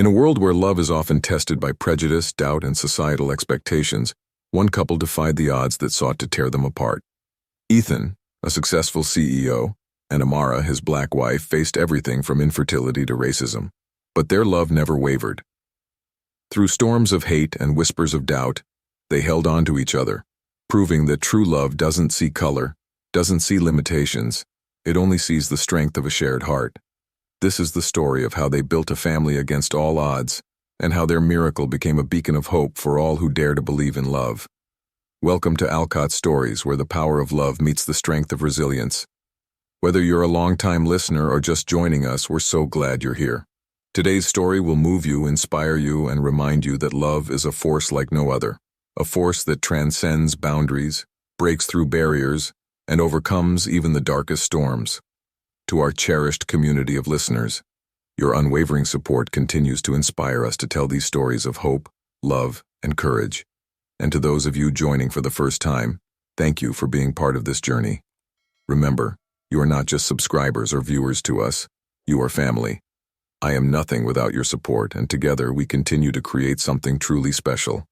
In a world where love is often tested by prejudice, doubt, and societal expectations, one couple defied the odds that sought to tear them apart. Ethan, a successful CEO, and Amara, his black wife, faced everything from infertility to racism. But their love never wavered. Through storms of hate and whispers of doubt, they held on to each other, proving that true love doesn't see color, doesn't see limitations, it only sees the strength of a shared heart. This is the story of how they built a family against all odds, and how their miracle became a beacon of hope for all who dare to believe in love. Welcome to Alcott Stories, where the power of love meets the strength of resilience. Whether you're a long-time listener or just joining us, we're so glad you're here. Today's story will move you, inspire you, and remind you that love is a force like no other, a force that transcends boundaries, breaks through barriers, and overcomes even the darkest storms. To our cherished community of listeners, your unwavering support continues to inspire us to tell these stories of hope, love, and courage. And to those of you joining for the first time, thank you for being part of this journey. Remember, you are not just subscribers or viewers to us, you are family. I am nothing without your support, and together we continue to create something truly special.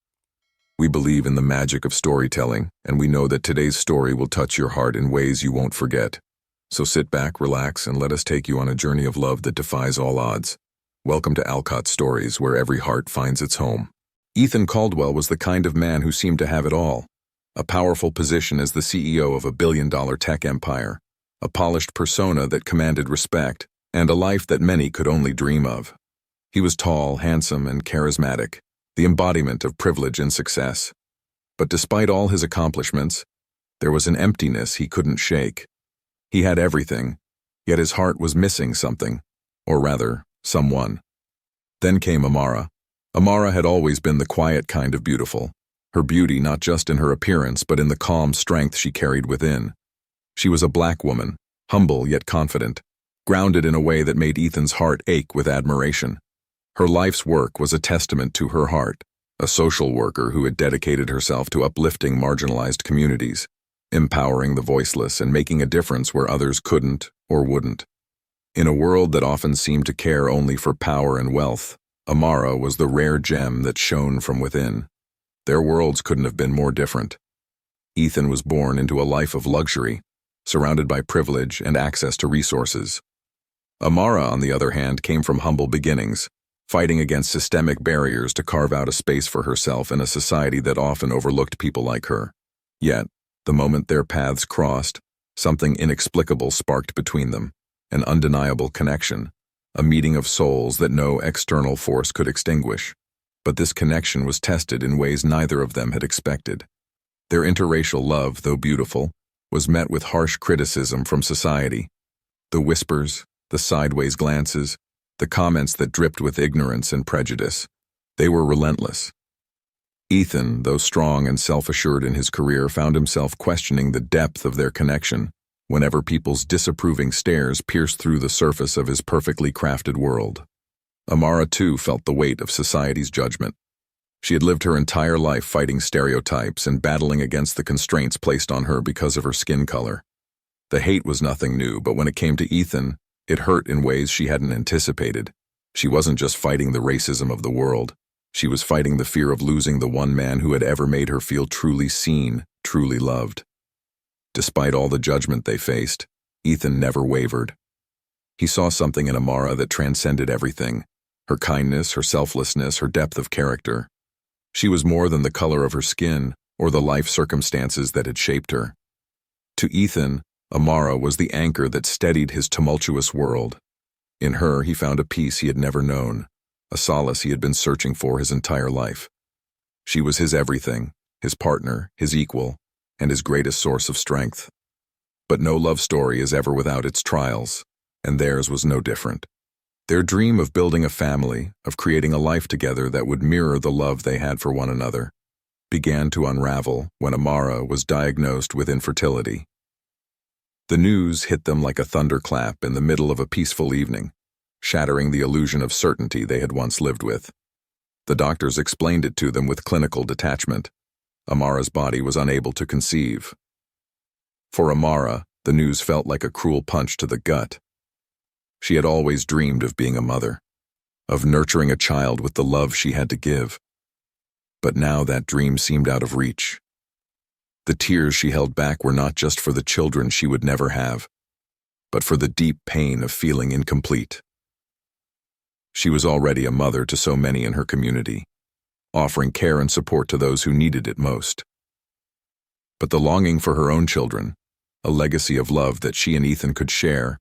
We believe in the magic of storytelling, and we know that today's story will touch your heart in ways you won't forget. So sit back, relax, and let us take you on a journey of love that defies all odds. Welcome to Alcott Stories, where every heart finds its home. Ethan Caldwell was the kind of man who seemed to have it all. A powerful position as the CEO of a billion-dollar tech empire, a polished persona that commanded respect, and a life that many could only dream of. He was tall, handsome, and charismatic, the embodiment of privilege and success. But despite all his accomplishments, there was an emptiness he couldn't shake. He had everything, yet his heart was missing something, or rather, someone. Then came Amara. Amara had always been the quiet kind of beautiful, her beauty not just in her appearance but in the calm strength she carried within. She was a black woman, humble yet confident, grounded in a way that made Ethan's heart ache with admiration. Her life's work was a testament to her heart, a social worker who had dedicated herself to uplifting marginalized communities, empowering the voiceless and making a difference where others couldn't or wouldn't. In a world that often seemed to care only for power and wealth, Amara was the rare gem that shone from within. Their worlds couldn't have been more different. Ethan was born into a life of luxury, surrounded by privilege and access to resources. Amara, on the other hand, came from humble beginnings, fighting against systemic barriers to carve out a space for herself in a society that often overlooked people like her. Yet, the moment their paths crossed, something inexplicable sparked between them, an undeniable connection, a meeting of souls that no external force could extinguish. But this connection was tested in ways neither of them had expected. Their interracial love, though beautiful, was met with harsh criticism from society. The whispers, the sideways glances, the comments that dripped with ignorance and prejudice, they were relentless. Ethan, though strong and self-assured in his career, found himself questioning the depth of their connection whenever people's disapproving stares pierced through the surface of his perfectly crafted world. Amara, too, felt the weight of society's judgment. She had lived her entire life fighting stereotypes and battling against the constraints placed on her because of her skin color. The hate was nothing new, but when it came to Ethan, it hurt in ways she hadn't anticipated. She wasn't just fighting the racism of the world. She was fighting the fear of losing the one man who had ever made her feel truly seen, truly loved. Despite all the judgment they faced, Ethan never wavered. He saw something in Amara that transcended everything: her kindness, her selflessness, her depth of character. She was more than the color of her skin or the life circumstances that had shaped her. To Ethan, Amara was the anchor that steadied his tumultuous world. In her, he found a peace he had never known, a solace he had been searching for his entire life. She was his everything, his partner, his equal, and his greatest source of strength. But no love story is ever without its trials, and theirs was no different. Their dream of building a family, of creating a life together that would mirror the love they had for one another, began to unravel when Amara was diagnosed with infertility. The news hit them like a thunderclap in the middle of a peaceful evening, shattering the illusion of certainty they had once lived with. The doctors explained it to them with clinical detachment. Amara's body was unable to conceive. For Amara, the news felt like a cruel punch to the gut. She had always dreamed of being a mother. of nurturing a child with the love she had to give. But now that dream seemed out of reach. The tears she held back were not just for the children she would never have, but for the deep pain of feeling incomplete. She was already a mother to so many in her community, offering care and support to those who needed it most. But the longing for her own children, a legacy of love that she and Ethan could share,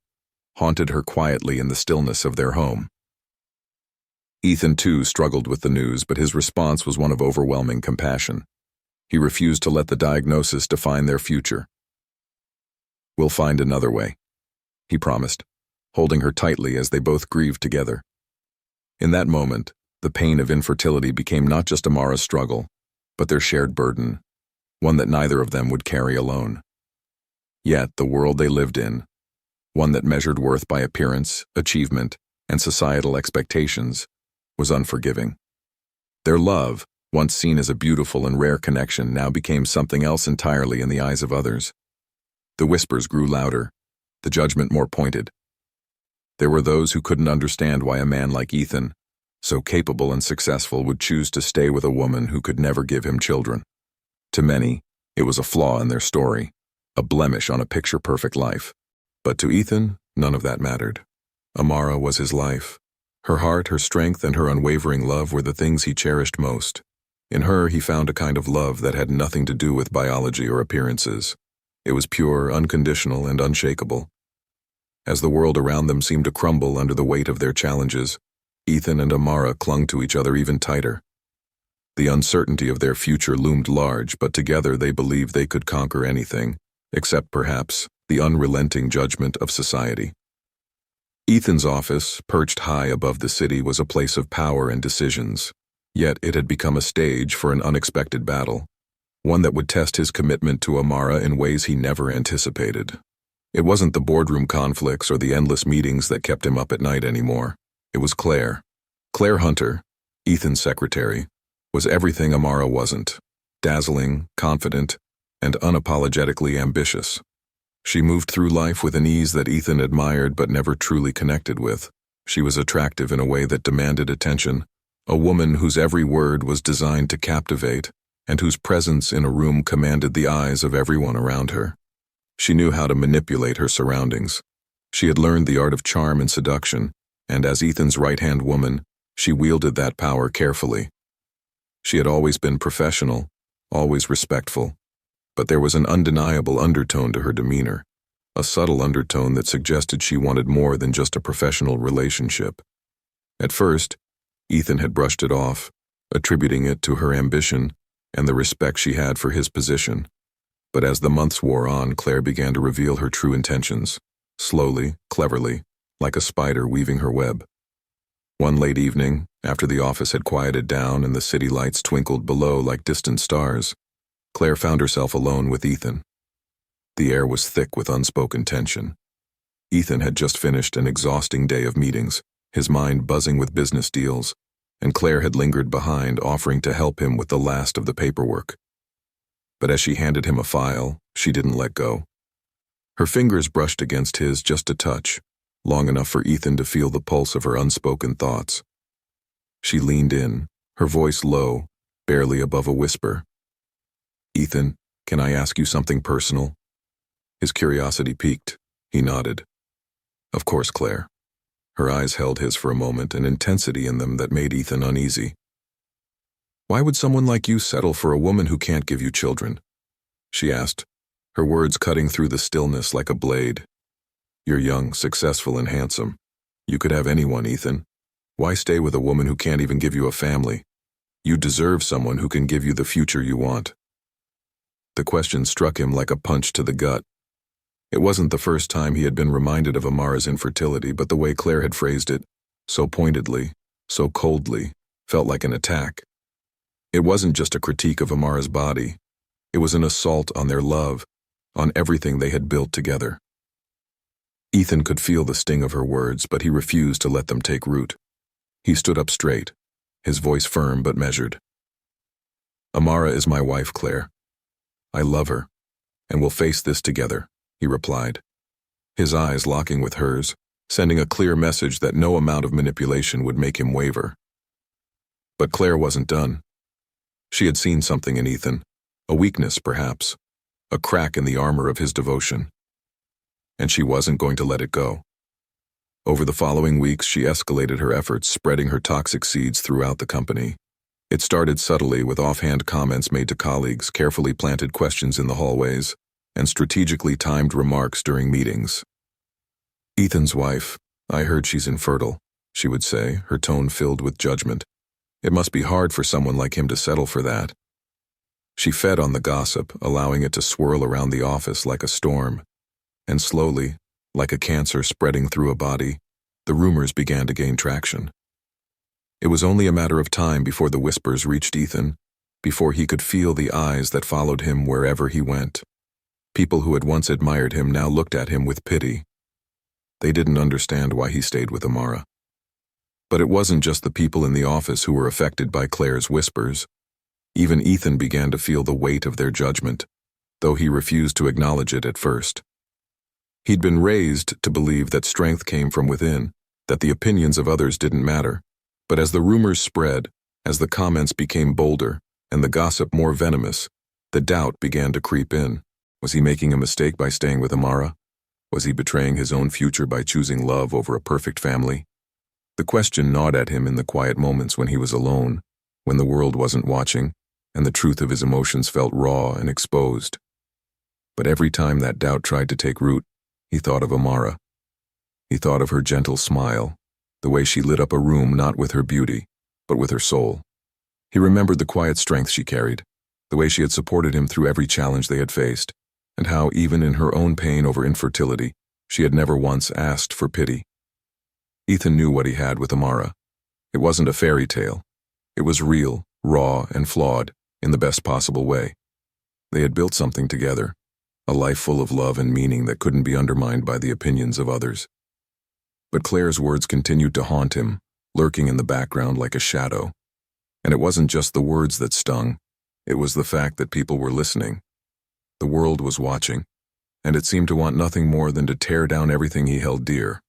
haunted her quietly in the stillness of their home. Ethan, too, struggled with the news, but his response was one of overwhelming compassion. He refused to let the diagnosis define their future. "We'll find another way," he promised, holding her tightly as they both grieved together. In that moment, the pain of infertility became not just Amara's struggle, but their shared burden, one that neither of them would carry alone. Yet the world they lived in, one that measured worth by appearance, achievement, and societal expectations, was unforgiving. Their love, once seen as a beautiful and rare connection, now became something else entirely in the eyes of others. The whispers grew louder, the judgment more pointed. There were those who couldn't understand why a man like Ethan, so capable and successful, would choose to stay with a woman who could never give him children. To many, it was a flaw in their story, a blemish on a picture-perfect life. But to Ethan, none of that mattered. Amara was his life. Her heart, her strength, and her unwavering love were the things he cherished most. In her, he found a kind of love that had nothing to do with biology or appearances. It was pure, unconditional, and unshakable. As the world around them seemed to crumble under the weight of their challenges, Ethan and Amara clung to each other even tighter. The uncertainty of their future loomed large, but together they believed they could conquer anything, except perhaps the unrelenting judgment of society. Ethan's office, perched high above the city, was a place of power and decisions, yet it had become a stage for an unexpected battle, one that would test his commitment to Amara in ways he never anticipated. It wasn't the boardroom conflicts or the endless meetings that kept him up at night anymore. It was Claire. Claire Hunter, Ethan's secretary, was everything Amara wasn't: dazzling, confident, and unapologetically ambitious. She moved through life with an ease that Ethan admired but never truly connected with. She was attractive in a way that demanded attention, a woman whose every word was designed to captivate, and whose presence in a room commanded the eyes of everyone around her. She knew how to manipulate her surroundings. She had learned the art of charm and seduction, and as Ethan's right-hand woman, she wielded that power carefully. She had always been professional, always respectful, but there was an undeniable undertone to her demeanor, a subtle undertone that suggested she wanted more than just a professional relationship. At first, Ethan had brushed it off, attributing it to her ambition and the respect she had for his position. But as the months wore on, Claire began to reveal her true intentions, slowly, cleverly, like a spider weaving her web. One late evening, after the office had quieted down and the city lights twinkled below like distant stars, Claire found herself alone with Ethan. The air was thick with unspoken tension. Ethan had just finished an exhausting day of meetings, his mind buzzing with business deals, and Claire had lingered behind, offering to help him with the last of the paperwork. But as she handed him a file, she didn't let go. Her fingers brushed against his just a touch, long enough for Ethan to feel the pulse of her unspoken thoughts. She leaned in, her voice low, barely above a whisper. "Ethan, can I ask you something personal?" His curiosity piqued. He nodded. "Of course, Claire." Her eyes held his for a moment, an intensity in them that made Ethan uneasy. "Why would someone like you settle for a woman who can't give you children?" she asked, her words cutting through the stillness like a blade. "You're young, successful, and handsome. You could have anyone, Ethan. Why stay with a woman who can't even give you a family? You deserve someone who can give you the future you want." The question struck him like a punch to the gut. It wasn't the first time he had been reminded of Amara's infertility, but the way Claire had phrased it, so pointedly, so coldly, felt like an attack. It wasn't just a critique of Amara's body. It was an assault on their love, on everything they had built together. Ethan could feel the sting of her words, but he refused to let them take root. He stood up straight, his voice firm but measured. "Amara is my wife, Claire. I love her, and we'll face this together," he replied, his eyes locking with hers, sending a clear message that no amount of manipulation would make him waver. But Claire wasn't done. She had seen something in Ethan, a weakness perhaps, a crack in the armor of his devotion. And she wasn't going to let it go. Over the following weeks, she escalated her efforts, spreading her toxic seeds throughout the company. It started subtly with offhand comments made to colleagues, carefully planted questions in the hallways, and strategically timed remarks during meetings. "Ethan's wife, I heard she's infertile," she would say, her tone filled with judgment. "It must be hard for someone like him to settle for that." She fed on the gossip, allowing it to swirl around the office like a storm. And slowly, like a cancer spreading through a body, the rumors began to gain traction. It was only a matter of time before the whispers reached Ethan, before he could feel the eyes that followed him wherever he went. People who had once admired him now looked at him with pity. They didn't understand why he stayed with Amara. But it wasn't just the people in the office who were affected by Claire's whispers. Even Ethan began to feel the weight of their judgment, though he refused to acknowledge it at first. He'd been raised to believe that strength came from within, that the opinions of others didn't matter. But as the rumors spread, as the comments became bolder, and the gossip more venomous, the doubt began to creep in. Was he making a mistake by staying with Amara? Was he betraying his own future by choosing love over a perfect family? The question gnawed at him in the quiet moments when he was alone, when the world wasn't watching, and the truth of his emotions felt raw and exposed. But every time that doubt tried to take root, he thought of Amara. He thought of her gentle smile, the way she lit up a room not with her beauty, but with her soul. He remembered the quiet strength she carried, the way she had supported him through every challenge they had faced, and how, even in her own pain over infertility, she had never once asked for pity. Ethan knew what he had with Amara. It wasn't a fairy tale. It was real, raw, and flawed, in the best possible way. They had built something together, a life full of love and meaning that couldn't be undermined by the opinions of others. But Claire's words continued to haunt him, lurking in the background like a shadow. And it wasn't just the words that stung, it was the fact that people were listening. The world was watching, and it seemed to want nothing more than to tear down everything he held dear.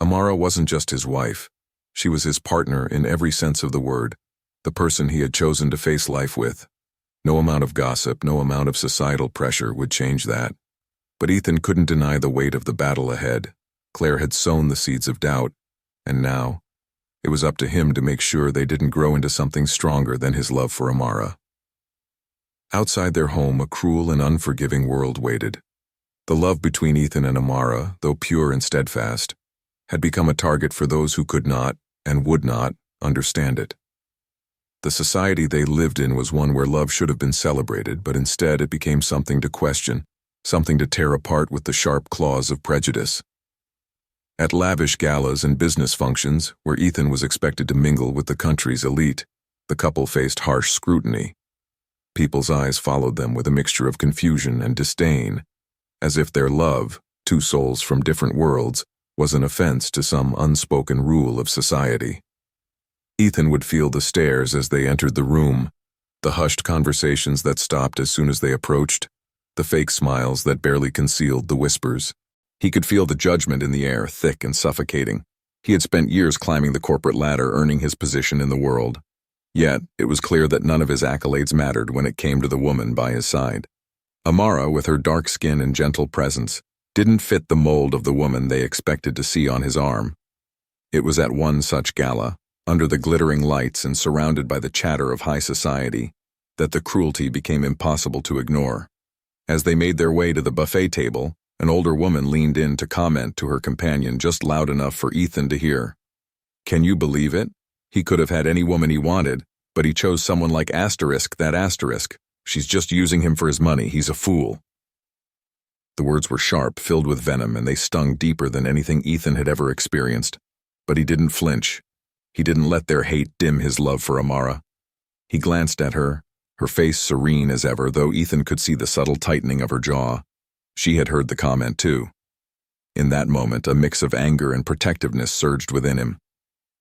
Amara wasn't just his wife, she was his partner in every sense of the word, the person he had chosen to face life with. No amount of gossip, no amount of societal pressure would change that. But Ethan couldn't deny the weight of the battle ahead. Claire had sown the seeds of doubt, and now, it was up to him to make sure they didn't grow into something stronger than his love for Amara. Outside their home, a cruel and unforgiving world waited. The love between Ethan and Amara, though pure and steadfast, had become a target for those who could not, and would not, understand it. The society they lived in was one where love should have been celebrated, but instead it became something to question, something to tear apart with the sharp claws of prejudice. At lavish galas and business functions, where Ethan was expected to mingle with the country's elite, the couple faced harsh scrutiny. People's eyes followed them with a mixture of confusion and disdain, as if their love, two souls from different worlds, was an offense to some unspoken rule of society. Ethan would feel the stares as they entered the room, the hushed conversations that stopped as soon as they approached, the fake smiles that barely concealed the whispers. He could feel the judgment in the air, thick and suffocating. He had spent years climbing the corporate ladder, earning his position in the world. Yet, it was clear that none of his accolades mattered when it came to the woman by his side. Amara, with her dark skin and gentle presence, didn't fit the mold of the woman they expected to see on his arm. It was at one such gala, under the glittering lights and surrounded by the chatter of high society, that the cruelty became impossible to ignore. As they made their way to the buffet table, an older woman leaned in to comment to her companion just loud enough for Ethan to hear. "Can you believe it? He could have had any woman he wanted, but he chose someone like that asterisk. She's just using him for his money. He's a fool." The words were sharp, filled with venom, and they stung deeper than anything Ethan had ever experienced. But he didn't flinch. He didn't let their hate dim his love for Amara. He glanced at her, her face serene as ever, though Ethan could see the subtle tightening of her jaw. She had heard the comment too. In that moment, a mix of anger and protectiveness surged within him.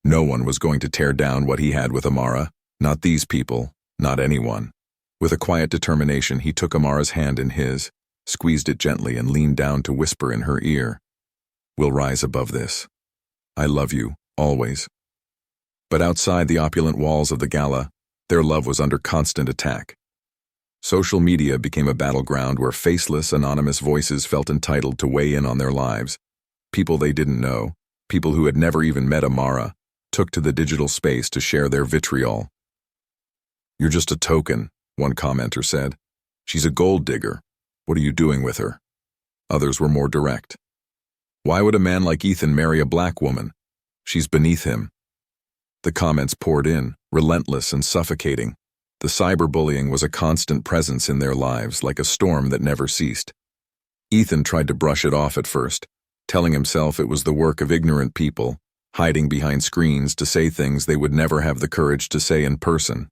No one was going to tear down what he had with Amara, not these people, not anyone. With a quiet determination, he took Amara's hand in his, squeezed it gently, and leaned down to whisper in her ear. We'll rise above this. I love you, always. But outside the opulent walls of the gala, their love was under constant attack. Social media became a battleground where faceless, anonymous voices felt entitled to weigh in on their lives. People they didn't know, people who had never even met Amara, took to the digital space to share their vitriol. "You're just a token," one commenter said. "She's a gold digger. What are you doing with her?" Others were more direct. "Why would a man like Ethan marry a black woman? She's beneath him." The comments poured in, relentless and suffocating. The cyberbullying was a constant presence in their lives, like a storm that never ceased. Ethan tried to brush it off at first, telling himself it was the work of ignorant people, hiding behind screens to say things they would never have the courage to say in person.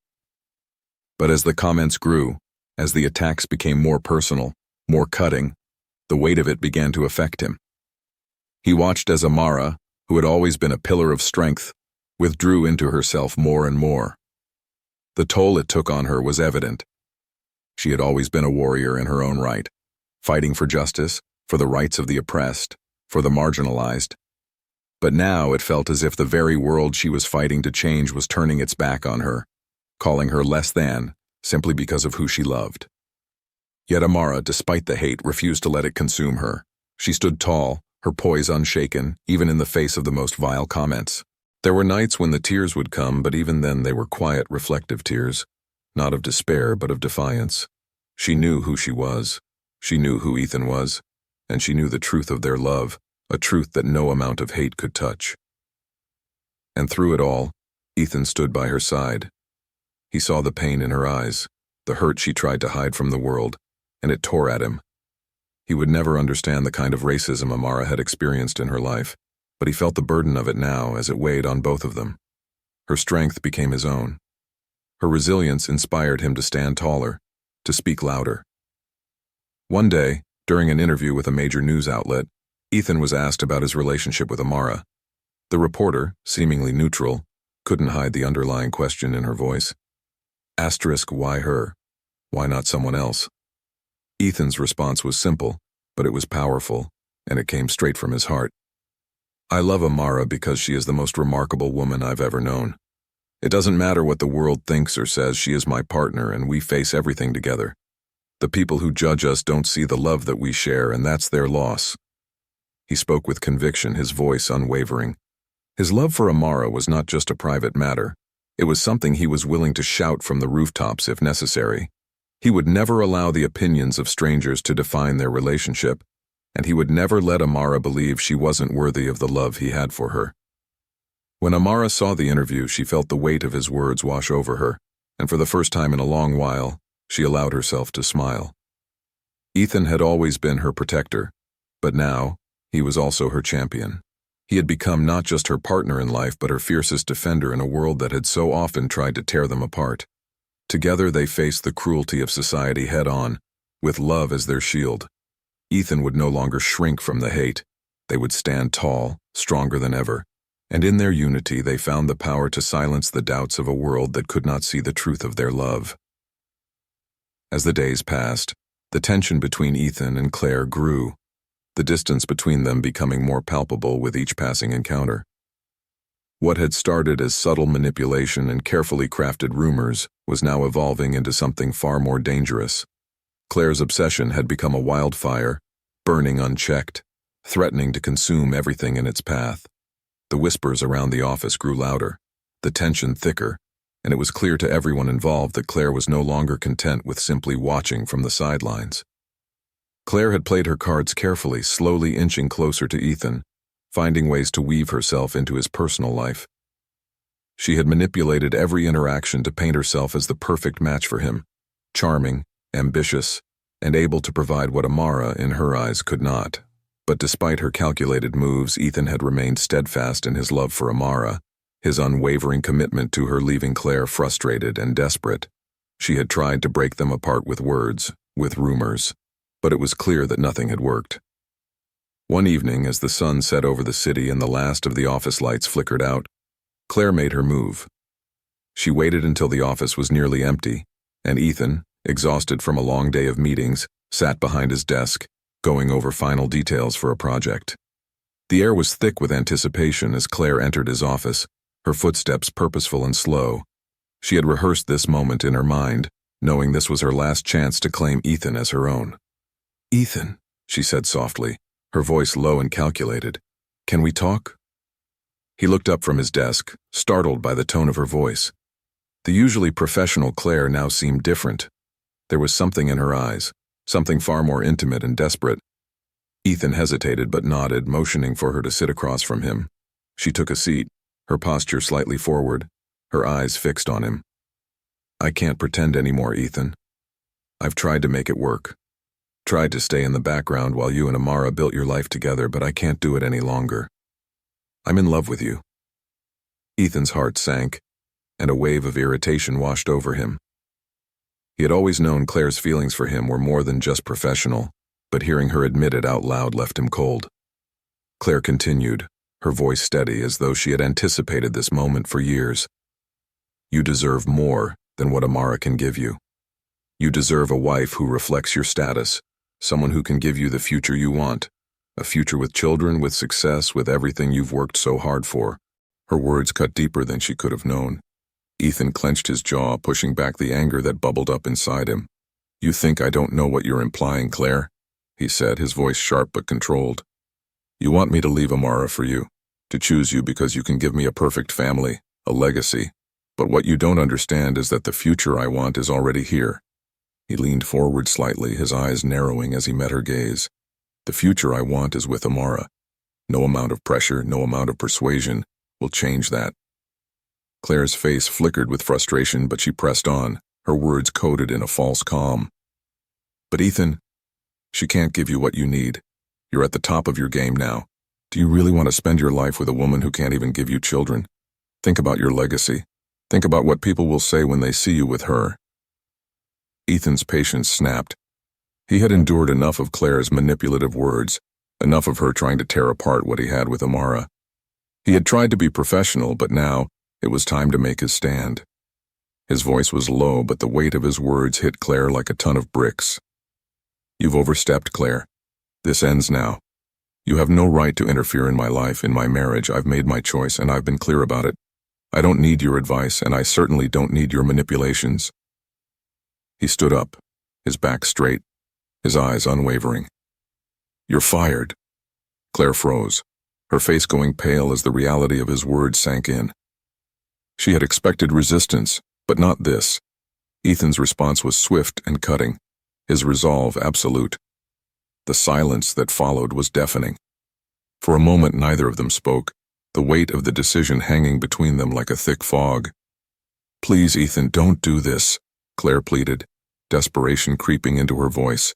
But as the comments grew, as the attacks became more personal, more cutting, the weight of it began to affect him. He watched as Amara, who had always been a pillar of strength, withdrew into herself more and more. The toll it took on her was evident. She had always been a warrior in her own right, fighting for justice, for the rights of the oppressed, for the marginalized. But now it felt as if the very world she was fighting to change was turning its back on her, calling her less than, simply because of who she loved. Yet Amara, despite the hate, refused to let it consume her. She stood tall, her poise unshaken, even in the face of the most vile comments. There were nights when the tears would come, but even then they were quiet, reflective tears, not of despair, but of defiance. She knew who she was. She knew who Ethan was, and she knew the truth of their love, a truth that no amount of hate could touch. And through it all, Ethan stood by her side. He saw the pain in her eyes, the hurt she tried to hide from the world, and it tore at him. He would never understand the kind of racism Amara had experienced in her life, but he felt the burden of it now as it weighed on both of them. Her strength became his own. Her resilience inspired him to stand taller, to speak louder. One day, during an interview with a major news outlet, Ethan was asked about his relationship with Amara. The reporter, seemingly neutral, couldn't hide the underlying question in her voice. Asterisk, why her? Why not someone else? Ethan's response was simple, but it was powerful, and it came straight from his heart. "I love Amara because she is the most remarkable woman I've ever known. It doesn't matter what the world thinks or says, she is my partner and we face everything together. The people who judge us don't see the love that we share, and that's their loss." He spoke with conviction, his voice unwavering. His love for Amara was not just a private matter. It was something he was willing to shout from the rooftops if necessary. He would never allow the opinions of strangers to define their relationship, and he would never let Amara believe she wasn't worthy of the love he had for her. When Amara saw the interview, she felt the weight of his words wash over her, and for the first time in a long while, she allowed herself to smile. Ethan had always been her protector, but now, he was also her champion. He had become not just her partner in life, but her fiercest defender in a world that had so often tried to tear them apart. Together they faced the cruelty of society head-on, with love as their shield. Ethan would no longer shrink from the hate. They would stand tall, stronger than ever, and in their unity they found the power to silence the doubts of a world that could not see the truth of their love. As the days passed, the tension between Ethan and Claire grew, the distance between them becoming more palpable with each passing encounter. What had started as subtle manipulation and carefully crafted rumors was now evolving into something far more dangerous. Claire's obsession had become a wildfire, burning unchecked, threatening to consume everything in its path. The whispers around the office grew louder, the tension thicker, and it was clear to everyone involved that Claire was no longer content with simply watching from the sidelines. Claire had played her cards carefully, slowly inching closer to Ethan, finding ways to weave herself into his personal life. She had manipulated every interaction to paint herself as the perfect match for him, charming, ambitious, and able to provide what Amara, in her eyes, could not. But despite her calculated moves, Ethan had remained steadfast in his love for Amara, his unwavering commitment to her leaving Claire frustrated and desperate. She had tried to break them apart with words, with rumors, but it was clear that nothing had worked. One evening, as the sun set over the city and the last of the office lights flickered out, Claire made her move. She waited until the office was nearly empty, and Ethan, exhausted from a long day of meetings, sat behind his desk, going over final details for a project. The air was thick with anticipation as Claire entered his office, her footsteps purposeful and slow. She had rehearsed this moment in her mind, knowing this was her last chance to claim Ethan as her own. "Ethan," she said softly, her voice low and calculated, "can we talk?" He looked up from his desk, startled by the tone of her voice. The usually professional Claire now seemed different. There was something in her eyes, something far more intimate and desperate. Ethan hesitated but nodded, motioning for her to sit across from him. She took a seat, her posture slightly forward, her eyes fixed on him. "I can't pretend anymore, Ethan. I've tried to make it work. Tried to stay in the background while you and Amara built your life together, but I can't do it any longer. I'm in love with you." Ethan's heart sank, and a wave of irritation washed over him. He had always known Claire's feelings for him were more than just professional, but hearing her admit it out loud left him cold. Claire continued, her voice steady as though she had anticipated this moment for years. "You deserve more than what Amara can give you. You deserve a wife who reflects your status, someone who can give you the future you want, a future with children, with success, with everything you've worked so hard for." Her words cut deeper than she could have known. Ethan clenched his jaw, pushing back the anger that bubbled up inside him. "You think I don't know what you're implying, Claire?" he said, his voice sharp but controlled. "You want me to leave Amara for you, to choose you because you can give me a perfect family, a legacy. But what you don't understand is that the future I want is already here." He leaned forward slightly, his eyes narrowing as he met her gaze. "The future I want is with Amara. No amount of pressure, no amount of persuasion will change that." Claire's face flickered with frustration, but she pressed on, her words coated in a false calm. "But Ethan, she can't give you what you need. You're at the top of your game now. Do you really want to spend your life with a woman who can't even give you children? Think about your legacy. Think about what people will say when they see you with her." Ethan's patience snapped. He had endured enough of Claire's manipulative words, enough of her trying to tear apart what he had with Amara. He had tried to be professional, but now it was time to make his stand. His voice was low, but the weight of his words hit Claire like a ton of bricks. "You've overstepped, Claire. This ends now. You have no right to interfere in my life, in my marriage. I've made my choice, and I've been clear about it. I don't need your advice, and I certainly don't need your manipulations." He stood up, his back straight, his eyes unwavering. "You're fired." Claire froze, her face going pale as the reality of his words sank in. She had expected resistance, but not this. Ethan's response was swift and cutting, his resolve absolute. The silence that followed was deafening. For a moment neither of them spoke, the weight of the decision hanging between them like a thick fog. "Please, Ethan, don't do this," Claire pleaded, desperation creeping into her voice.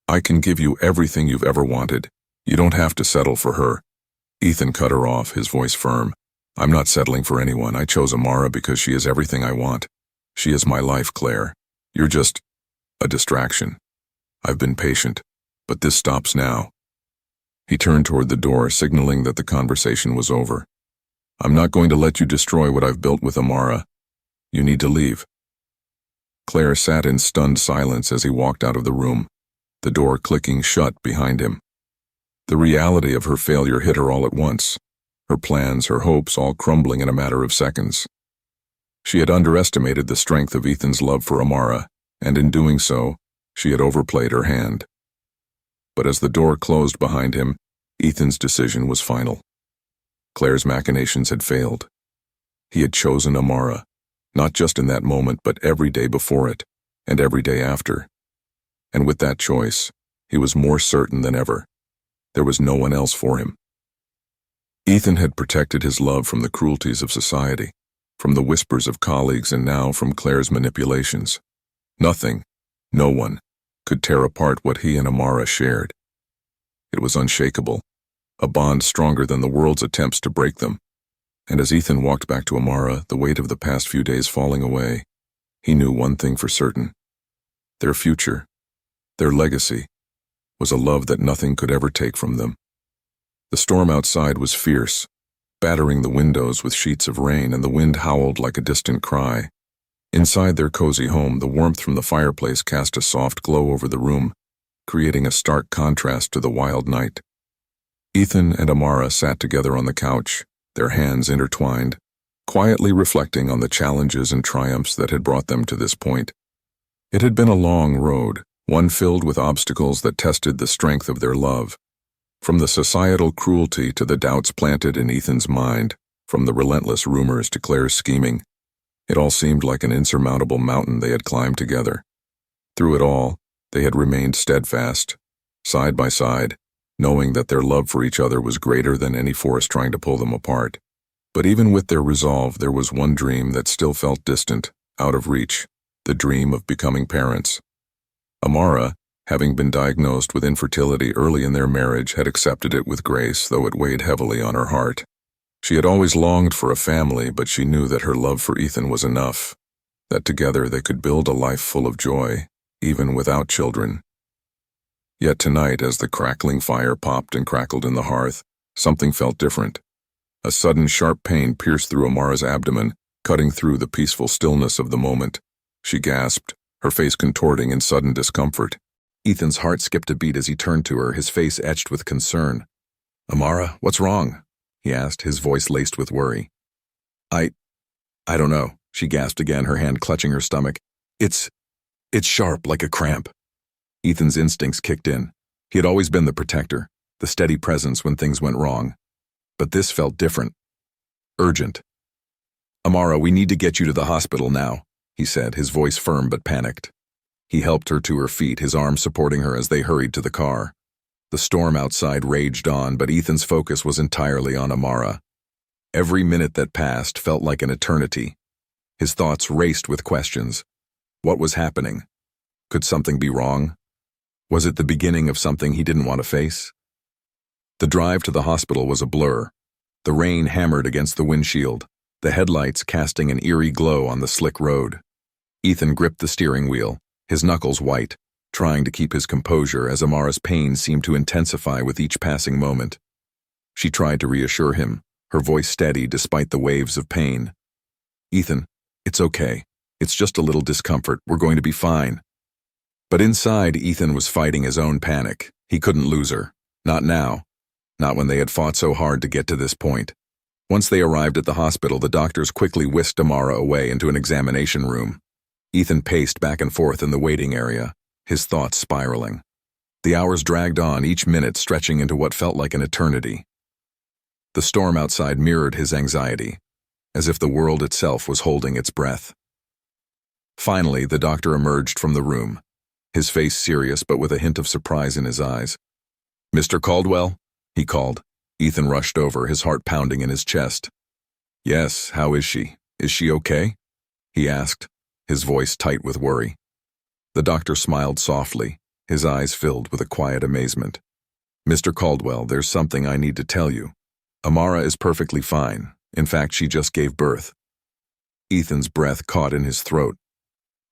"I can give you everything you've ever wanted. You don't have to settle for her." Ethan cut her off, his voice firm. "I'm not settling for anyone. I chose Amara because she is everything I want. She is my life, Claire. You're just a distraction. I've been patient, but this stops now." He turned toward the door, signaling that the conversation was over. "I'm not going to let you destroy what I've built with Amara. You need to leave." Claire sat in stunned silence as he walked out of the room, the door clicking shut behind him. The reality of her failure hit her all at once, her plans, her hopes all crumbling in a matter of seconds. She had underestimated the strength of Ethan's love for Amara, and in doing so, she had overplayed her hand. But as the door closed behind him, Ethan's decision was final. Claire's machinations had failed. He had chosen Amara, not just in that moment, but every day before it, and every day after. And with that choice, he was more certain than ever. There was no one else for him. Ethan had protected his love from the cruelties of society, from the whispers of colleagues, and now from Claire's manipulations. Nothing, no one, could tear apart what he and Amara shared. It was unshakable, a bond stronger than the world's attempts to break them. And as Ethan walked back to Amara, the weight of the past few days falling away, he knew one thing for certain. Their future, their legacy, was a love that nothing could ever take from them. The storm outside was fierce, battering the windows with sheets of rain, and the wind howled like a distant cry. Inside their cozy home, the warmth from the fireplace cast a soft glow over the room, creating a stark contrast to the wild night. Ethan and Amara sat together on the couch, their hands intertwined, quietly reflecting on the challenges and triumphs that had brought them to this point. It had been a long road, one filled with obstacles that tested the strength of their love. From the societal cruelty to the doubts planted in Ethan's mind, from the relentless rumors to Claire's scheming, it all seemed like an insurmountable mountain they had climbed together. Through it all, they had remained steadfast, side by side, knowing that their love for each other was greater than any force trying to pull them apart. But even with their resolve, there was one dream that still felt distant, out of reach, the dream of becoming parents. Amara, having been diagnosed with infertility early in their marriage, had accepted it with grace, though it weighed heavily on her heart. She had always longed for a family, but she knew that her love for Ethan was enough, that together they could build a life full of joy, even without children. Yet tonight, as the crackling fire popped and crackled in the hearth, something felt different. A sudden sharp pain pierced through Amara's abdomen, cutting through the peaceful stillness of the moment. She gasped, her face contorting in sudden discomfort. Ethan's heart skipped a beat as he turned to her, his face etched with concern. "Amara, what's wrong?" he asked, his voice laced with worry. I don't know," she gasped again, her hand clutching her stomach. It's sharp, like a cramp." Ethan's instincts kicked in. He had always been the protector, the steady presence when things went wrong. But this felt different. Urgent. "Amara, we need to get you to the hospital now," he said, his voice firm but panicked. He helped her to her feet, his arm supporting her as they hurried to the car. The storm outside raged on, but Ethan's focus was entirely on Amara. Every minute that passed felt like an eternity. His thoughts raced with questions. What was happening? Could something be wrong? Was it the beginning of something he didn't want to face? The drive to the hospital was a blur. The rain hammered against the windshield, the headlights casting an eerie glow on the slick road. Ethan gripped the steering wheel, his knuckles white, trying to keep his composure as Amara's pain seemed to intensify with each passing moment. She tried to reassure him, her voice steady despite the waves of pain. "Ethan, it's okay. It's just a little discomfort. We're going to be fine." But inside, Ethan was fighting his own panic. He couldn't lose her. Not now. Not when they had fought so hard to get to this point. Once they arrived at the hospital, the doctors quickly whisked Amara away into an examination room. Ethan paced back and forth in the waiting area, his thoughts spiraling. The hours dragged on, each minute stretching into what felt like an eternity. The storm outside mirrored his anxiety, as if the world itself was holding its breath. Finally, the doctor emerged from the room, his face serious but with a hint of surprise in his eyes. "Mr. Caldwell?" he called. Ethan rushed over, his heart pounding in his chest. "Yes, how is she? Is she okay?" he asked, his voice tight with worry. The doctor smiled softly, his eyes filled with a quiet amazement. "Mr. Caldwell, there's something I need to tell you. Amara is perfectly fine. In fact, she just gave birth." Ethan's breath caught in his throat.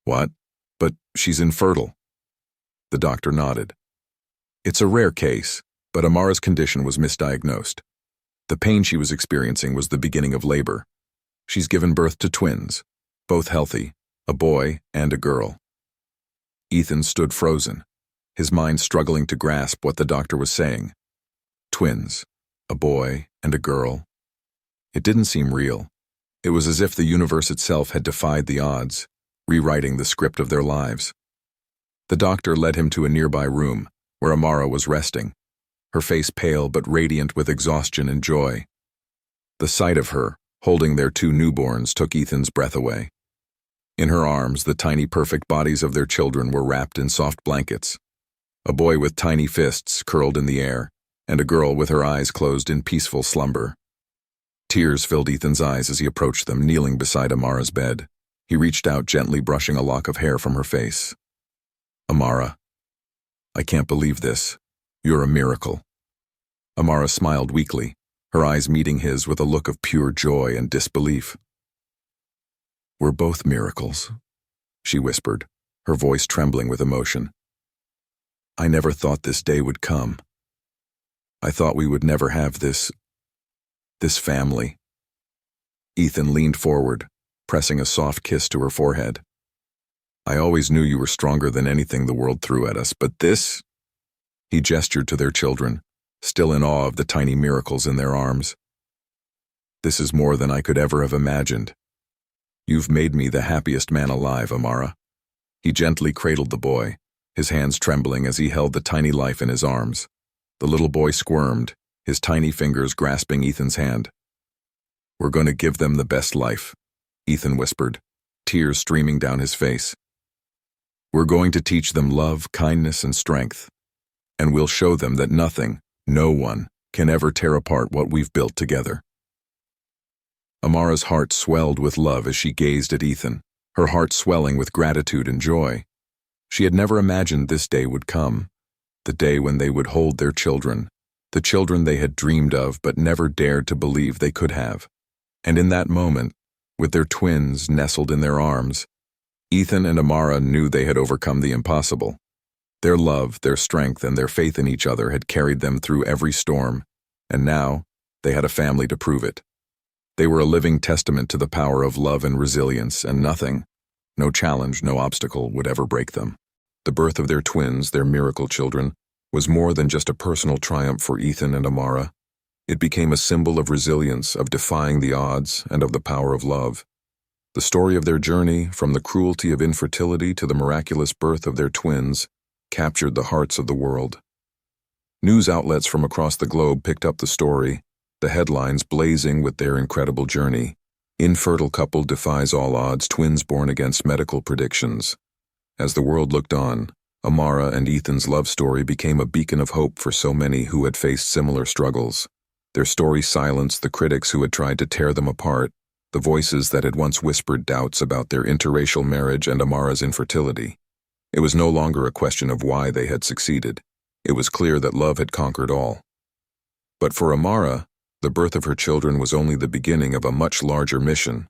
"What? But she's infertile." The doctor nodded. "It's a rare case, but Amara's condition was misdiagnosed. The pain she was experiencing was the beginning of labor. She's given birth to twins, both healthy, a boy and a girl." Ethan stood frozen, his mind struggling to grasp what the doctor was saying. Twins, a boy and a girl. It didn't seem real. It was as if the universe itself had defied the odds, rewriting the script of their lives. The doctor led him to a nearby room, where Amara was resting, her face pale but radiant with exhaustion and joy. The sight of her, holding their two newborns, took Ethan's breath away. In her arms, the tiny perfect bodies of their children were wrapped in soft blankets. A boy with tiny fists curled in the air, and a girl with her eyes closed in peaceful slumber. Tears filled Ethan's eyes as he approached them, kneeling beside Amara's bed. He reached out, gently brushing a lock of hair from her face. "Amara, I can't believe this. You're a miracle." Amara smiled weakly, her eyes meeting his with a look of pure joy and disbelief. "We're both miracles," she whispered, her voice trembling with emotion. "I never thought this day would come. I thought we would never have this family." Ethan leaned forward, pressing a soft kiss to her forehead. "I always knew you were stronger than anything the world threw at us, but this..." He gestured to their children, still in awe of the tiny miracles in their arms. "This is more than I could ever have imagined. You've made me the happiest man alive, Amara." He gently cradled the boy, his hands trembling as he held the tiny life in his arms. The little boy squirmed, his tiny fingers grasping Ethan's hand. "We're going to give them the best life," Ethan whispered, tears streaming down his face. "We're going to teach them love, kindness, and strength. And we'll show them that nothing, no one, can ever tear apart what we've built together." Amara's heart swelled with love as she gazed at Ethan, her heart swelling with gratitude and joy. She had never imagined this day would come, the day when they would hold their children, the children they had dreamed of but never dared to believe they could have. And in that moment, with their twins nestled in their arms, Ethan and Amara knew they had overcome the impossible. Their love, their strength, and their faith in each other had carried them through every storm, and now they had a family to prove it. They were a living testament to the power of love and resilience, and nothing, no challenge, no obstacle would ever break them. The birth of their twins, their miracle children, was more than just a personal triumph for Ethan and Amara. It became a symbol of resilience, of defying the odds, and of the power of love. The story of their journey, from the cruelty of infertility to the miraculous birth of their twins, captured the hearts of the world. News outlets from across the globe picked up the story, the headlines blazing with their incredible journey. "Infertile couple defies all odds, twins born against medical predictions." As the world looked on, Amara and Ethan's love story became a beacon of hope for so many who had faced similar struggles. Their story silenced the critics who had tried to tear them apart, the voices that had once whispered doubts about their interracial marriage and Amara's infertility. It was no longer a question of why they had succeeded. It was clear that love had conquered all. But for Amara, the birth of her children was only the beginning of a much larger mission.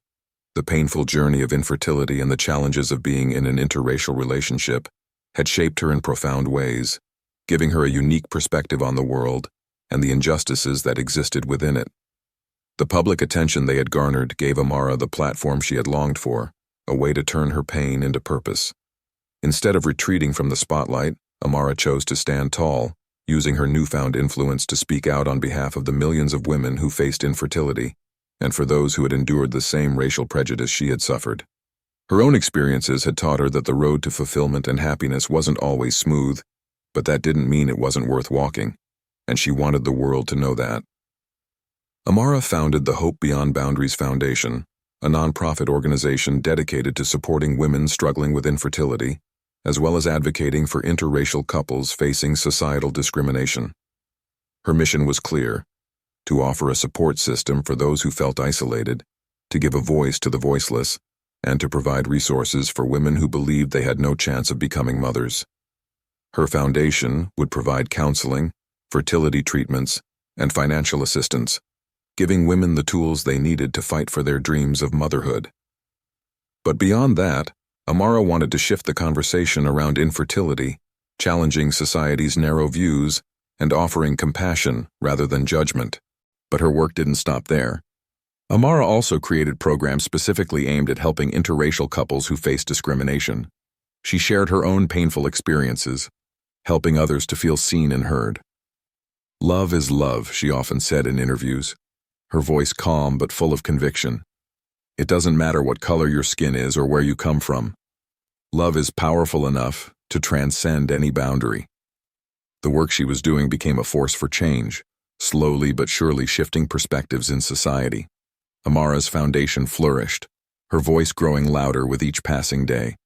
The painful journey of infertility and the challenges of being in an interracial relationship had shaped her in profound ways, giving her a unique perspective on the world and the injustices that existed within it. The public attention they had garnered gave Amara the platform she had longed for, a way to turn her pain into purpose. Instead of retreating from the spotlight, Amara chose to stand tall, using her newfound influence to speak out on behalf of the millions of women who faced infertility, and for those who had endured the same racial prejudice she had suffered. Her own experiences had taught her that the road to fulfillment and happiness wasn't always smooth, but that didn't mean it wasn't worth walking, and she wanted the world to know that. Amara founded the Hope Beyond Boundaries Foundation, a nonprofit organization dedicated to supporting women struggling with infertility, as well as advocating for interracial couples facing societal discrimination. Her mission was clear: to offer a support system for those who felt isolated, to give a voice to the voiceless, and to provide resources for women who believed they had no chance of becoming mothers. Her foundation would provide counseling, fertility treatments, and financial assistance, giving women the tools they needed to fight for their dreams of motherhood. But beyond that, Amara wanted to shift the conversation around infertility, challenging society's narrow views and offering compassion rather than judgment. But her work didn't stop there. Amara also created programs specifically aimed at helping interracial couples who face discrimination. She shared her own painful experiences, helping others to feel seen and heard. "Love is love," she often said in interviews, her voice calm but full of conviction. "It doesn't matter what color your skin is or where you come from. Love is powerful enough to transcend any boundary." The work she was doing became a force for change, slowly but surely shifting perspectives in society. Amara's foundation flourished, her voice growing louder with each passing day.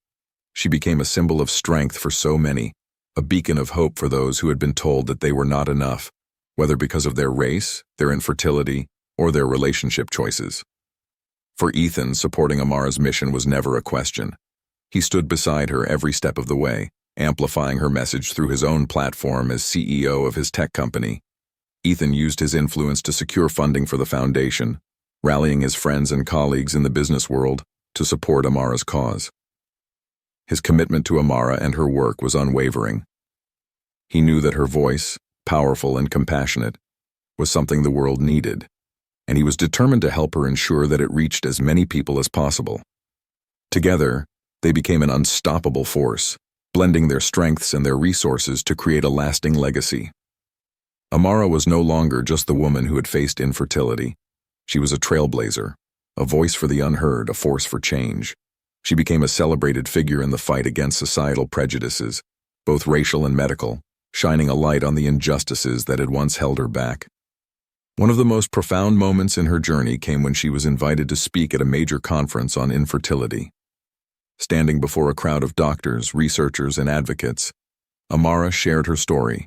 She became a symbol of strength for so many, a beacon of hope for those who had been told that they were not enough, whether because of their race, their infertility, or their relationship choices. For Ethan, supporting Amara's mission was never a question. He stood beside her every step of the way, amplifying her message through his own platform as CEO of his tech company. Ethan used his influence to secure funding for the foundation, rallying his friends and colleagues in the business world to support Amara's cause. His commitment to Amara and her work was unwavering. He knew that her voice, powerful and compassionate, was something the world needed, and he was determined to help her ensure that it reached as many people as possible. Together, they became an unstoppable force, blending their strengths and their resources to create a lasting legacy. Amara was no longer just the woman who had faced infertility. She was a trailblazer, a voice for the unheard, a force for change. She became a celebrated figure in the fight against societal prejudices, both racial and medical, shining a light on the injustices that had once held her back. One of the most profound moments in her journey came when she was invited to speak at a major conference on infertility. Standing before a crowd of doctors, researchers, and advocates, Amara shared her story,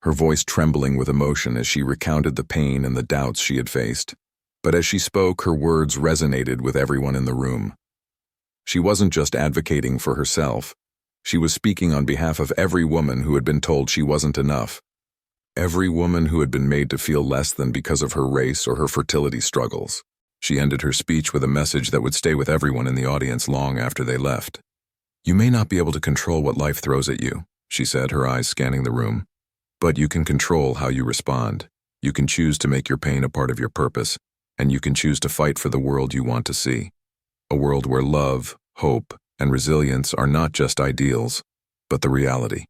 her voice trembling with emotion as she recounted the pain and the doubts she had faced. But as she spoke, her words resonated with everyone in the room. She wasn't just advocating for herself. She was speaking on behalf of every woman who had been told she wasn't enough. Every woman who had been made to feel less than because of her race or her fertility struggles. She ended her speech with a message that would stay with everyone in the audience long after they left. "You may not be able to control what life throws at you," she said, her eyes scanning the room. "But you can control how you respond. You can choose to make your pain a part of your purpose, and you can choose to fight for the world you want to see. A world where love, hope, and resilience are not just ideals, but the reality."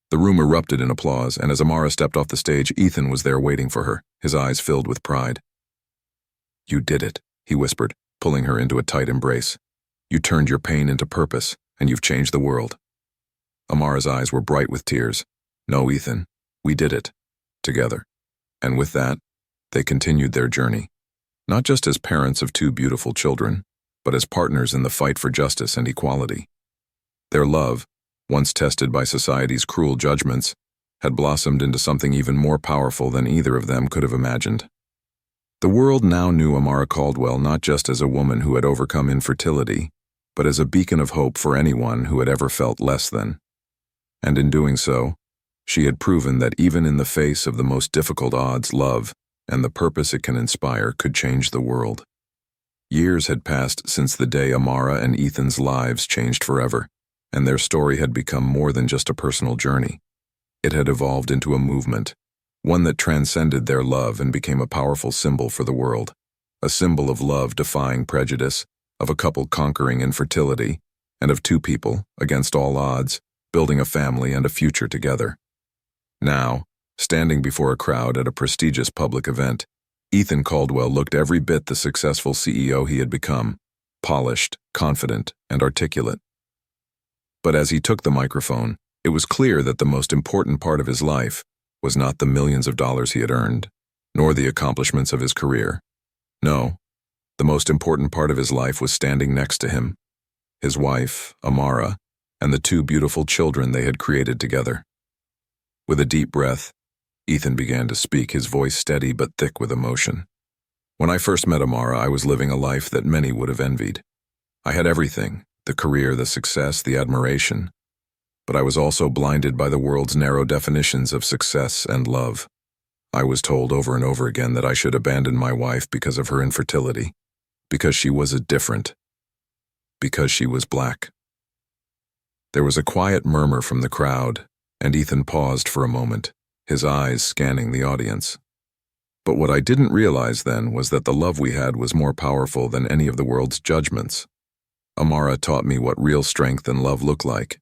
The room erupted in applause, and as Amara stepped off the stage, Ethan was there waiting for her, his eyes filled with pride. "You did it," he whispered, pulling her into a tight embrace. "You turned your pain into purpose, and you've changed the world." Amara's eyes were bright with tears. "No, Ethan, we did it. Together." And with that, they continued their journey, not just as parents of two beautiful children, but as partners in the fight for justice and equality. Their love, once tested by society's cruel judgments, had blossomed into something even more powerful than either of them could have imagined. The world now knew Amara Caldwell not just as a woman who had overcome infertility, but as a beacon of hope for anyone who had ever felt less than. And in doing so, she had proven that even in the face of the most difficult odds, love and the purpose it can inspire could change the world. Years had passed since the day Amara and Ethan's lives changed forever, and their story had become more than just a personal journey. It had evolved into a movement, one that transcended their love and became a powerful symbol for the world, a symbol of love defying prejudice, of a couple conquering infertility, and of two people, against all odds, building a family and a future together. Now, standing before a crowd at a prestigious public event, Ethan Caldwell looked every bit the successful CEO he had become, polished, confident, and articulate. But as he took the microphone, it was clear that the most important part of his life was not the millions of dollars he had earned, nor the accomplishments of his career. No, the most important part of his life was standing next to him, his wife, Amara, and the two beautiful children they had created together. With a deep breath, Ethan began to speak, his voice steady but thick with emotion. "When I first met Amara, I was living a life that many would have envied. I had everything, the career, the success, the admiration. But I was also blinded by the world's narrow definitions of success and love. I was told over and over again that I should abandon my wife because of her infertility, because she was different, because she was black." There was a quiet murmur from the crowd, and Ethan paused for a moment, his eyes scanning the audience. "But what I didn't realize then was that the love we had was more powerful than any of the world's judgments. Amara taught me what real strength and love look like.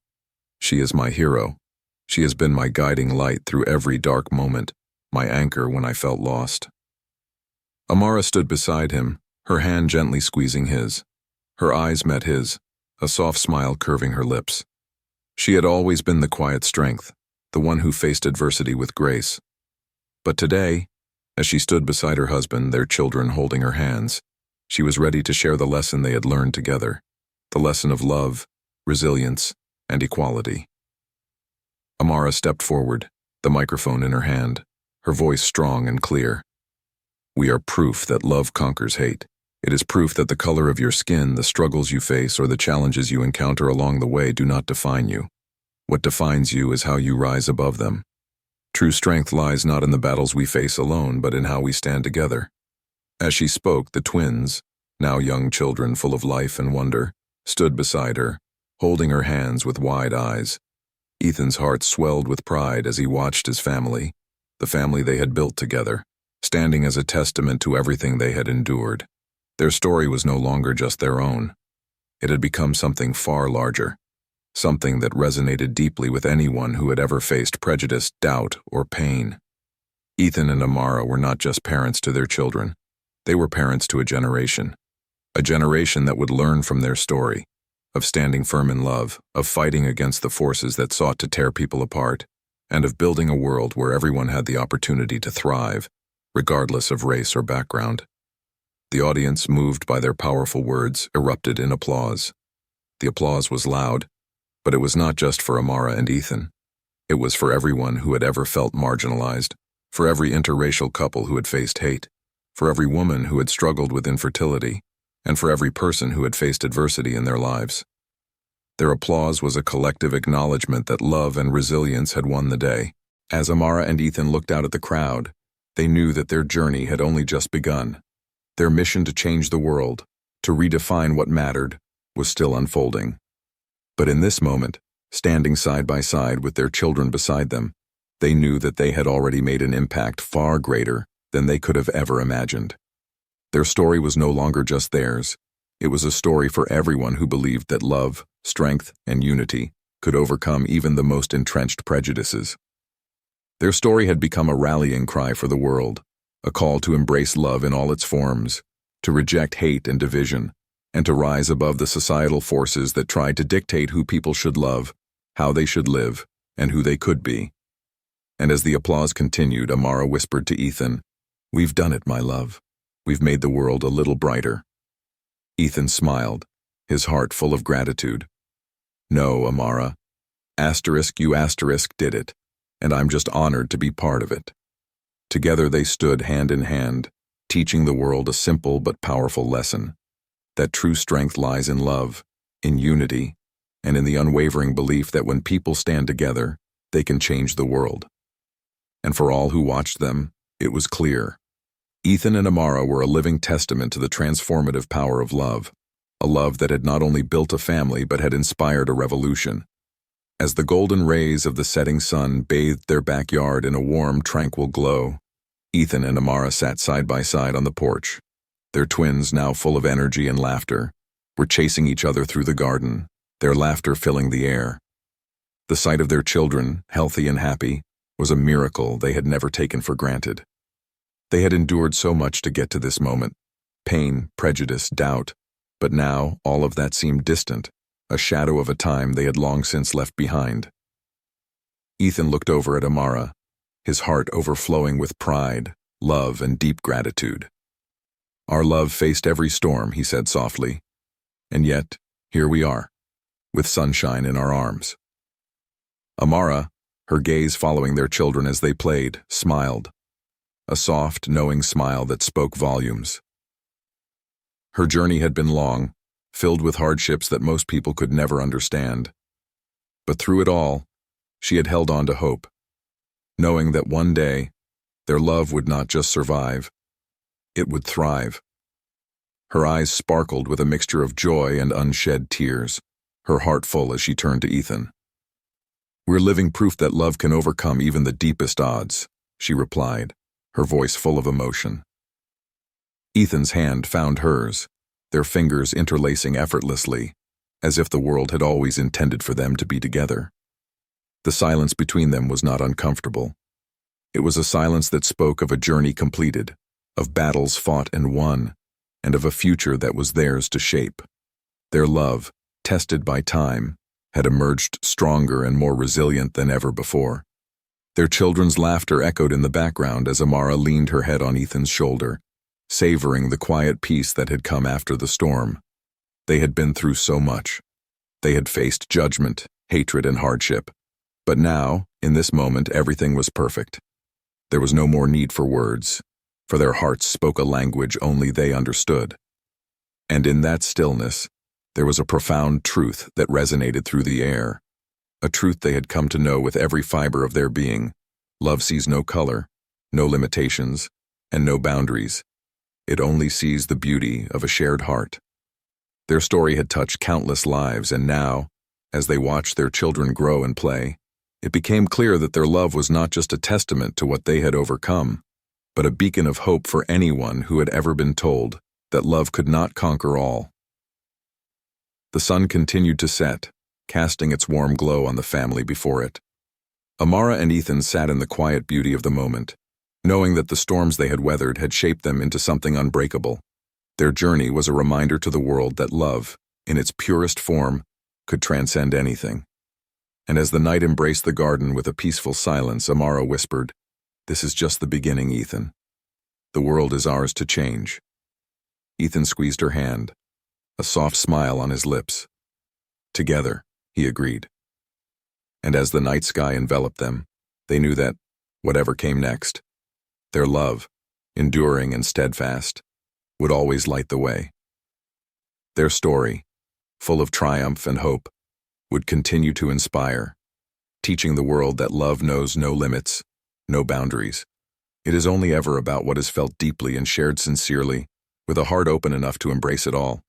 She is my hero. She has been my guiding light through every dark moment, my anchor when I felt lost." Amara stood beside him, her hand gently squeezing his. Her eyes met his, a soft smile curving her lips. She had always been the quiet strength, the one who faced adversity with grace. But today, as she stood beside her husband, their children holding her hands, she was ready to share the lesson they had learned together, the lesson of love, resilience, and equality. Amara stepped forward, the microphone in her hand, her voice strong and clear. "We are proof that love conquers hate. It is proof that the color of your skin, the struggles you face, or the challenges you encounter along the way do not define you. What defines you is how you rise above them. True strength lies not in the battles we face alone, but in how we stand together." As she spoke, the twins, now young children full of life and wonder, stood beside her, holding her hands with wide eyes. Ethan's heart swelled with pride as he watched his family, the family they had built together, standing as a testament to everything they had endured. Their story was no longer just their own. It had become something far larger, something that resonated deeply with anyone who had ever faced prejudice, doubt, or pain. Ethan and Amara were not just parents to their children. They were parents to a generation that would learn from their story, of standing firm in love, of fighting against the forces that sought to tear people apart, and of building a world where everyone had the opportunity to thrive, regardless of race or background. The audience, moved by their powerful words, erupted in applause. The applause was loud, but it was not just for Amara and Ethan. It was for everyone who had ever felt marginalized, for every interracial couple who had faced hate, for every woman who had struggled with infertility, and for every person who had faced adversity in their lives. Their applause was a collective acknowledgement that love and resilience had won the day. As Amara and Ethan looked out at the crowd, they knew that their journey had only just begun. Their mission to change the world, to redefine what mattered, was still unfolding. But in this moment, standing side by side with their children beside them, they knew that they had already made an impact far greater than they could have ever imagined. Their story was no longer just theirs. It was a story for everyone who believed that love, strength, and unity could overcome even the most entrenched prejudices. Their story had become a rallying cry for the world, a call to embrace love in all its forms, to reject hate and division, and to rise above the societal forces that tried to dictate who people should love, how they should live, and who they could be. And as the applause continued, Amara whispered to Ethan, "We've done it, my love. We've made the world a little brighter." Ethan smiled, his heart full of gratitude. "No, Amara. You did it, and I'm just honored to be part of it." Together they stood hand in hand, teaching the world a simple but powerful lesson, that true strength lies in love, in unity, and in the unwavering belief that when people stand together, they can change the world. And for all who watched them, it was clear. Ethan and Amara were a living testament to the transformative power of love, a love that had not only built a family but had inspired a revolution. As the golden rays of the setting sun bathed their backyard in a warm, tranquil glow, Ethan and Amara sat side by side on the porch. Their twins, now full of energy and laughter, were chasing each other through the garden, their laughter filling the air. The sight of their children, healthy and happy, was a miracle they had never taken for granted. They had endured so much to get to this moment: pain, prejudice, doubt, but now all of that seemed distant, a shadow of a time they had long since left behind. Ethan looked over at Amara, his heart overflowing with pride, love, and deep gratitude. "Our love faced every storm," he said softly, "and yet, here we are, with sunshine in our arms." Amara, her gaze following their children as they played, smiled, a soft, knowing smile that spoke volumes. Her journey had been long, filled with hardships that most people could never understand. But through it all, she had held on to hope, knowing that one day, their love would not just survive, it would thrive. Her eyes sparkled with a mixture of joy and unshed tears, her heart full as she turned to Ethan. "We're living proof that love can overcome even the deepest odds," she replied, her voice full of emotion. Ethan's hand found hers, their fingers interlacing effortlessly, as if the world had always intended for them to be together. The silence between them was not uncomfortable. It was a silence that spoke of a journey completed, of battles fought and won, and of a future that was theirs to shape. Their love, tested by time, had emerged stronger and more resilient than ever before. Their children's laughter echoed in the background as Amara leaned her head on Ethan's shoulder, savoring the quiet peace that had come after the storm. They had been through so much. They had faced judgment, hatred, and hardship. But now, in this moment, everything was perfect. There was no more need for words, for their hearts spoke a language only they understood. And in that stillness, there was a profound truth that resonated through the air, a truth they had come to know with every fiber of their being. Love sees no color, no limitations, and no boundaries. It only sees the beauty of a shared heart. Their story had touched countless lives, and now, as they watched their children grow and play, it became clear that their love was not just a testament to what they had overcome, but a beacon of hope for anyone who had ever been told that love could not conquer all. The sun continued to set, casting its warm glow on the family before it. Amara and Ethan sat in the quiet beauty of the moment, knowing that the storms they had weathered had shaped them into something unbreakable. Their journey was a reminder to the world that love, in its purest form, could transcend anything. And as the night embraced the garden with a peaceful silence, Amara whispered, "This is just the beginning, Ethan. The world is ours to change." Ethan squeezed her hand, a soft smile on his lips. "Together," he agreed. And as the night sky enveloped them, they knew that, whatever came next, their love, enduring and steadfast, would always light the way. Their story, full of triumph and hope, would continue to inspire, teaching the world that love knows no limits, no boundaries. It is only ever about what is felt deeply and shared sincerely, with a heart open enough to embrace it all.